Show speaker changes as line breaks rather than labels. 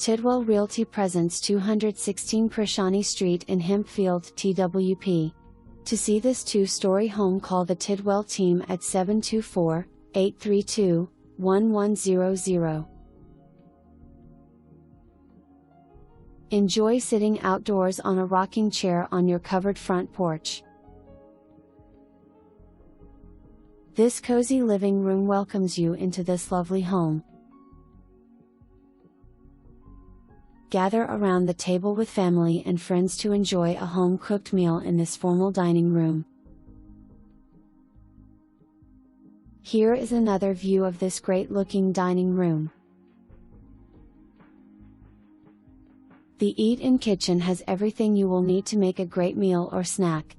Tidwell Realty presents 216 Prisani St in Hempfield, TWP. To see this two-story home, call the Tidwell team at 724-832-1100. Enjoy sitting outdoors on a rocking chair on your covered front porch. This cozy living room welcomes you into this lovely home. Gather around the table with family and friends to enjoy a home-cooked meal in this formal dining room. Here is another view of this great-looking dining room. The eat-in kitchen has everything you will need to make a great meal or snack.